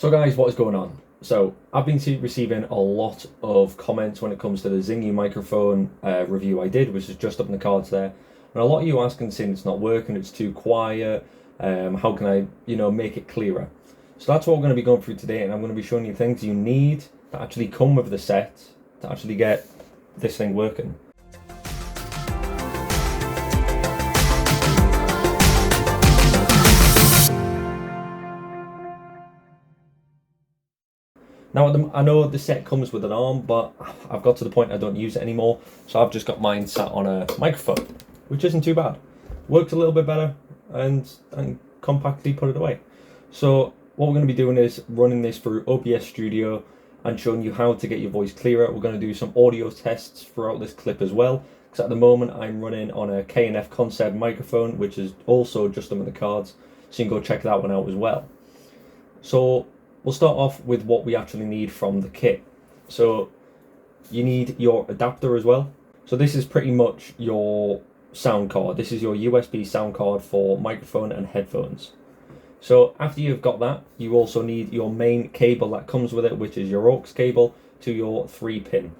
So guys, what is going on? So I've been receiving a lot of comments when it comes to the ZINGYOU microphone review I did, which is just up in the cards there. And a lot of you asking saying it's not working, it's too quiet, how can I, make it clearer? So that's what we're going to be going through today, and I'm going to be showing you things you need to actually come with the set to actually get this thing working. Now, I know the set comes with an arm, but I've got to the point I don't use it anymore, so I've just got mine sat on a microphone, which isn't too bad. Works a little bit better, and compactly put it away. So what we're going to be doing is running this through OBS Studio and showing you how to get your voice clearer. We're going to do some audio tests throughout this clip as well, because at the moment I'm running on a K&F Concept microphone, which is also just under the cards, so you can go check that one out as well. So we'll start off with what we actually need from the kit. So you need your adapter as well. So this is pretty much your sound card. This is your USB sound card for microphone and headphones. So after you've got that, you also need your main cable that comes with it, which is your aux cable to your 3-pin.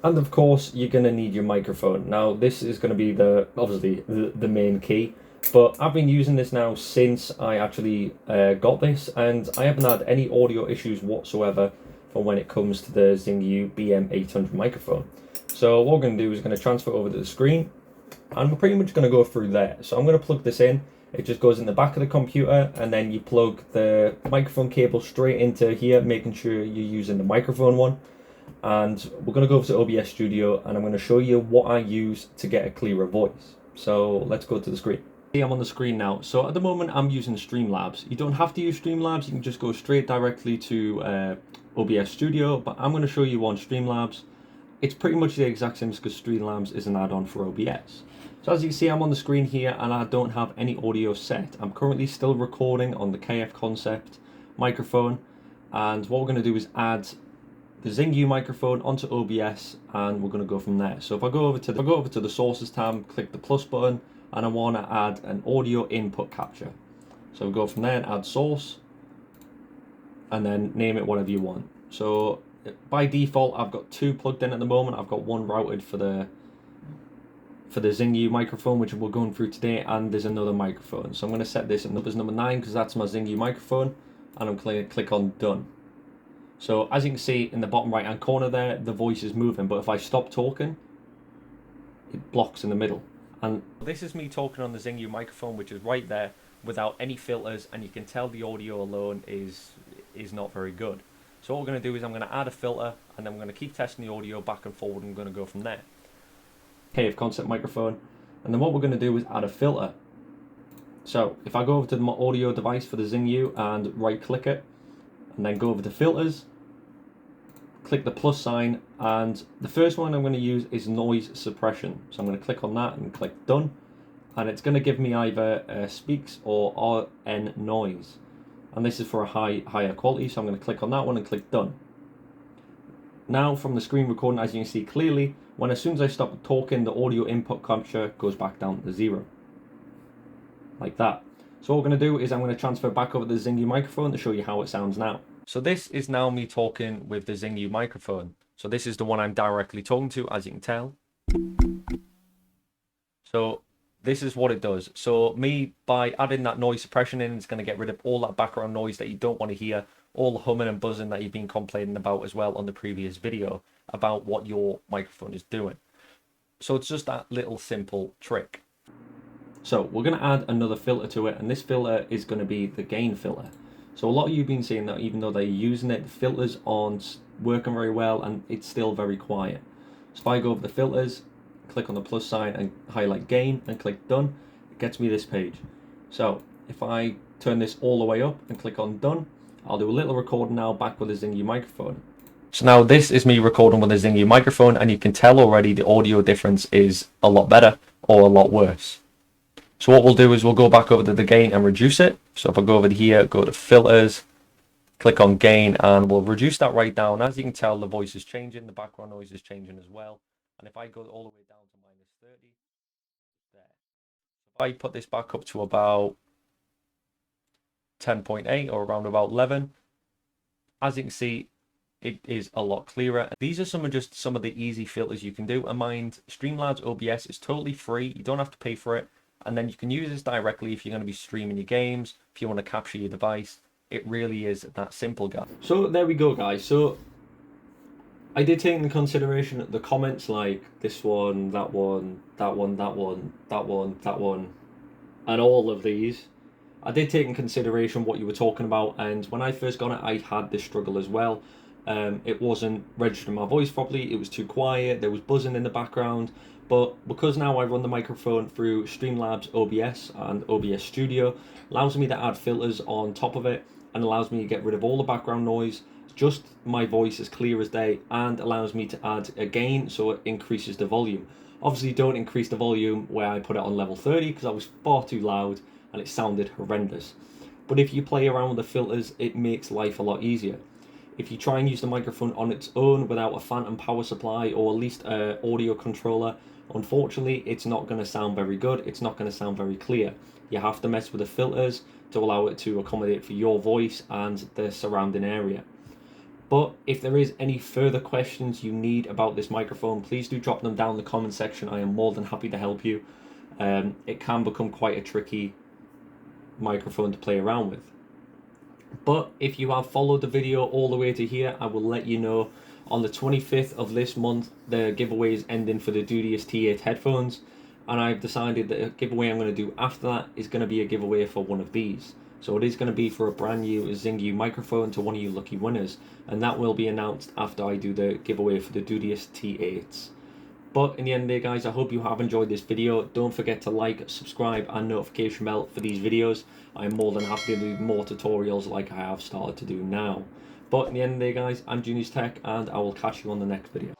And of course, you're going to need your microphone. Now, this is going to be obviously the main key. But I've been using this now since I actually got this, and I haven't had any audio issues whatsoever for when it comes to the ZINGYOU BM800 microphone. So what we're going to do is going to transfer over to the screen, and we're pretty much going to go through there. So I'm going to plug this in. It just goes in the back of the computer, and then you plug the microphone cable straight into here, making sure you're using the microphone one. And we're going to go over to OBS Studio, and I'm going to show you what I use to get a clearer voice. So let's go to the screen. I'm on the screen now. So at the moment I'm using Streamlabs. You don't have to use Streamlabs, you can just go straight directly to OBS Studio, but I'm going to show you on Streamlabs. It's pretty much the exact same because Streamlabs is an add-on for OBS. So as you can see, I'm on the screen here and I don't have any audio set. I'm currently still recording on the KF Concept microphone, and what we're going to do is add the ZINGYOU microphone onto OBS, and we're going to go from there. So if I go over to the sources tab, click the plus button, and I want to add an audio input capture. So we'll go from there and add source, and then name it whatever you want. So by default, I've got 2 plugged in at the moment. I've got one routed for the ZINGYOU microphone, which we're going through today, and there's another microphone. So I'm going to set this as number 9 because that's my ZINGYOU microphone, and I'm going to click on done. So as you can see in the bottom right hand corner there, the voice is moving, but if I stop talking, it blocks in the middle. And this is me talking on the ZINGYOU microphone, which is right there without any filters, and you can tell the audio alone is not very good. So what we're going to do is I'm going to add a filter, and then we're going to keep testing the audio back and forward, and we're going to go from there. KF Concept microphone, and then what we're going to do is add a filter. So if I go over to my audio device for the ZINGYOU and right click it, and then go over to filters, click the plus sign, and the first one I'm going to use is noise suppression. So I'm going to click on that and click done, and it's going to give me either speaks or RN noise, and this is for a higher quality, so I'm going to click on that one and click done. Now from the screen recording, as you can see clearly, as soon as I stop talking, the audio input capture goes back down to 0, like that. So what we're going to do is I'm going to transfer back over the ZINGYOU microphone to show you how it sounds now. So this is now me talking with the ZINGYOU microphone. So this is the one I'm directly talking to, as you can tell. So this is what it does. So me, by adding that noise suppression in, it's going to get rid of all that background noise that you don't want to hear, all the humming and buzzing that you've been complaining about as well on the previous video about what your microphone is doing. So it's just that little simple trick. So we're going to add another filter to it, and this filter is going to be the gain filter. So a lot of you have been saying that even though they're using it, the filters aren't working very well and it's still very quiet. So if I go over the filters, click on the plus sign and highlight gain and click done, it gets me this page. So if I turn this all the way up and click on done, I'll do a little recording now back with the ZINGYOU microphone. So now this is me recording with the ZINGYOU microphone, and you can tell already the audio difference is a lot better or a lot worse. So what we'll do is we'll go back over to the gain and reduce it. So if I go over here, go to filters, click on gain, and we'll reduce that right down. As you can tell, the voice is changing, the background noise is changing as well. And if I go all the way down to -30, there. If I put this back up to about 10.8 or around about 11, As you can see, it is a lot clearer. These are some of the easy filters you can do. And mind, Streamlabs OBS is totally free. You don't have to pay for it. And then you can use this directly if you're going to be streaming your games, if you want to capture your device. It really is that simple, guys. So there we go, guys. So I did take into consideration the comments like this one, that one, that one, that one, that one, that one, and all of these. I did take in consideration what you were talking about, and when I first got it, I had this struggle as well. It wasn't registering my voice properly, it was too quiet, there was buzzing in the background, but because now I run the microphone through Streamlabs OBS and OBS Studio, allows me to add filters on top of it, and allows me to get rid of all the background noise, just my voice as clear as day, and allows me to add a gain so it increases the volume. Obviously don't increase the volume where I put it on level 30 because I was far too loud and it sounded horrendous. But if you play around with the filters, it makes life a lot easier. If you try and use the microphone on its own without a phantom power supply or at least an audio controller, unfortunately it's not going to sound very good, it's not going to sound very clear. You have to mess with the filters to allow it to accommodate for your voice and the surrounding area. But if there is any further questions you need about this microphone, please do drop them down in the comment section. I am more than happy to help you. It can become quite a tricky microphone to play around with. But if you have followed the video all the way to here, I will let you know on the 25th of this month, the giveaway is ending for the Dudious T8 headphones. And I've decided that a giveaway I'm going to do after that is going to be a giveaway for one of these. So it is going to be for a brand new ZINGYOU microphone to one of you lucky winners. And that will be announced after I do the giveaway for the Dudious T8s. But in the end of the day, guys, I hope you have enjoyed this video. Don't forget to like, subscribe and notification bell for these videos. I'm more than happy to do more tutorials like I have started to do now. But in the end of the day, guys, I'm Junior's Tech and I will catch you on the next video.